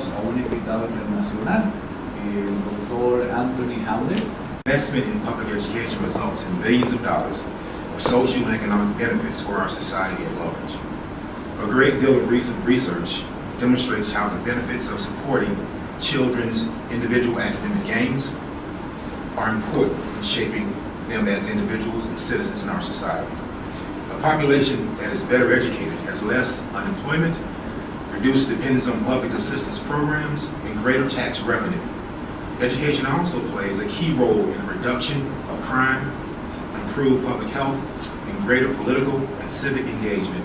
tenemos a un invitado internacional, el doctor Anthony Hamlet. Investment in public education results in billions of dollars of social and economic benefits for our society at large. A great deal of recent research demonstrates how the benefits of supporting children's individual academic gains are important in shaping them as individuals and citizens in our society. A population that is better educated has less unemployment, reduced dependence on public assistance programs, and greater tax revenue. Education also plays a key role in the reduction of crime, improved public health, and greater political and civic engagement.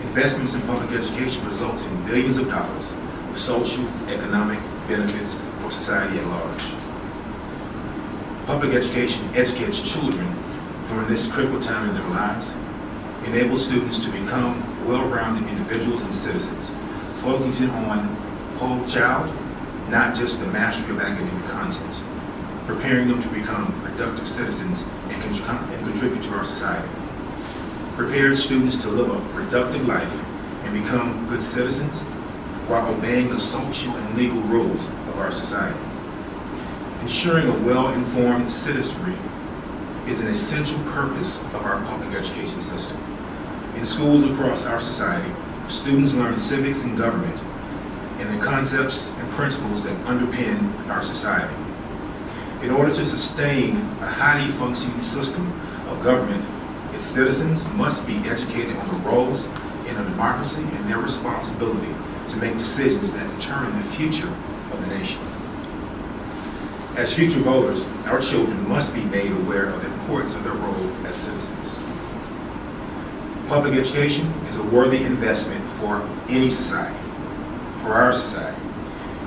Investments in public education results in billions of dollars of social, economic benefits for society at large. Public education educates children during this critical time in their lives, enables students to become well-rounded individuals and citizens, focusing on whole child, not just the mastery of academic content, preparing them to become productive citizens and contribute to our society. Prepares students to live a productive life and become good citizens while obeying the social and legal rules of our society. Ensuring a well-informed citizenry is an essential purpose of our public education system. In schools across our society, students learn civics and government and the concepts and principles that underpin our society. In order to sustain a highly functioning system of government, its citizens must be educated on the roles in a democracy and their responsibility to make decisions that determine the future of the nation. As future voters, our children must be made aware of the importance of their role as citizens. Public education is a worthy investment for any society, for our society.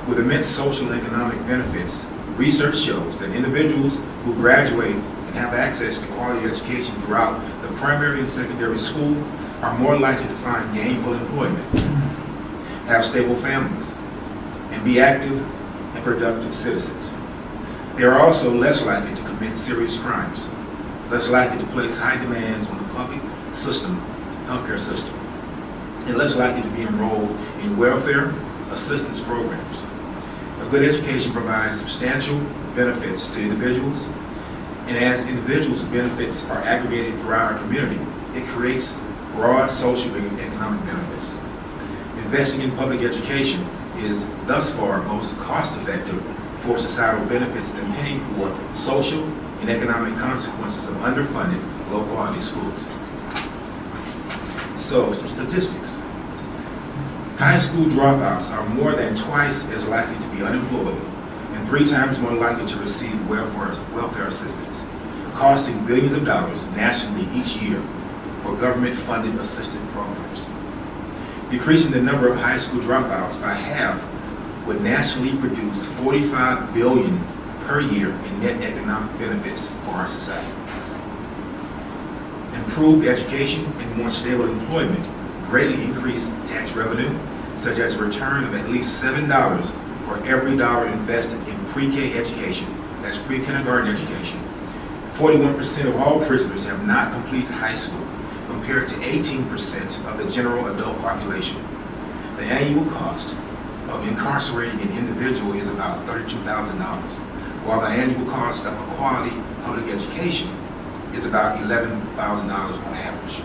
With immense social and economic benefits, research shows that individuals who graduate and have access to quality education throughout the primary and secondary school are more likely to find gainful employment, have stable families, and be active and productive citizens. They are also less likely to commit serious crimes, less likely to place high demands on the public system, healthcare system, and less likely to be enrolled in welfare assistance programs. A good education provides substantial benefits to individuals, and as individuals' benefits are aggregated throughout our community, it creates broad social and economic benefits. Investing in public education is thus far most cost-effective for societal benefits than paying for social and economic consequences of underfunded, low-quality schools. So, some statistics. High school dropouts are more than twice as likely to be unemployed and 3 times more likely to receive welfare assistance, costing billions of dollars nationally each year for government-funded assistance programs. Decreasing the number of high school dropouts by half would nationally produce $45 billion per year in net economic benefits for our society. Improved education and more stable employment greatly increase tax revenue, such as a return of at least $7 for every dollar invested in pre-K education, that's pre-kindergarten education. 41% of all prisoners have not completed high school, compared to 18% of the general adult population. The annual cost of incarcerating an individual is about $32,000, while the annual cost of a quality public education is about $11,000 on average.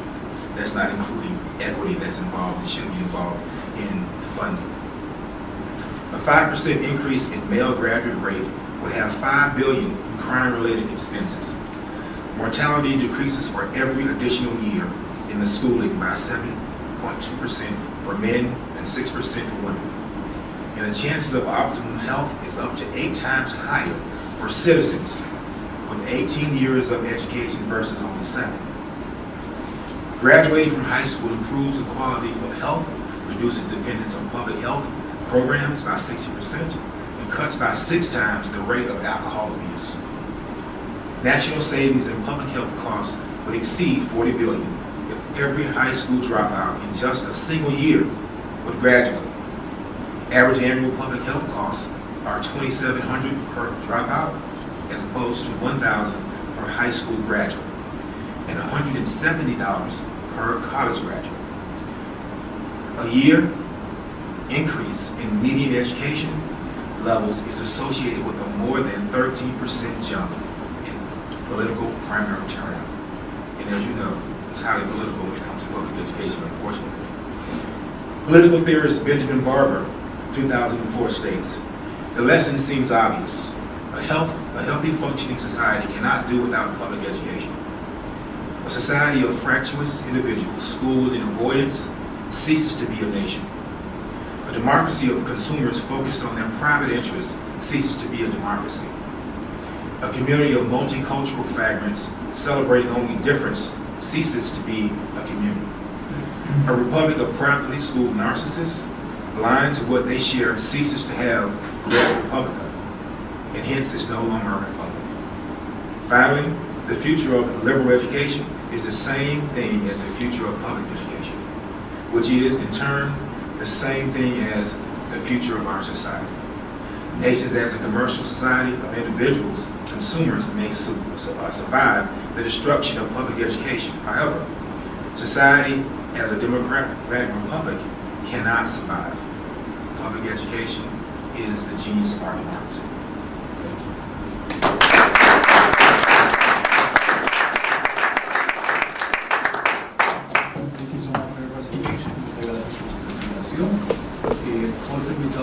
That's not including equity that's involved and should be involved in the funding. A 5% increase in male graduate rate would have $5 billion in crime-related expenses. Mortality decreases for every additional year in the schooling by 7.2% for men and 6% for women. And the chances of optimal health is up to 8 times higher for citizens with 18 years of education versus only 7. Graduating from high school improves the quality of health, reduces dependence on public health programs by 60%, and cuts by 6 times the rate of alcohol abuse. National savings in public health costs would exceed $40 billion if every high school dropout in just a single year would graduate. Average annual public health costs are $2,700 per dropout, as opposed to $1,000 per high school graduate, and $170 per college graduate. A year increase in median education levels is associated with a more than 13% jump in political primary turnout. And as you know, it's highly political when it comes to public education, unfortunately. Political theorist Benjamin Barber, 2004, states, "The lesson seems obvious. A healthy functioning society cannot do without public education. A society of fractious individuals schooled in avoidance ceases to be a nation. A democracy of consumers focused on their private interests ceases to be a democracy. A community of multicultural fragments celebrating only difference ceases to be a community. A republic of privately schooled narcissists blind to what they share ceases to have res publica, and hence is no longer a republic. Finally, the future of liberal education is the same thing as the future of public education, which is, in turn, the same thing as the future of our society. Nations as a commercial society of individuals, consumers may survive the destruction of public education. However, society as a democratic republic cannot survive. Public education is the genius of our democracy."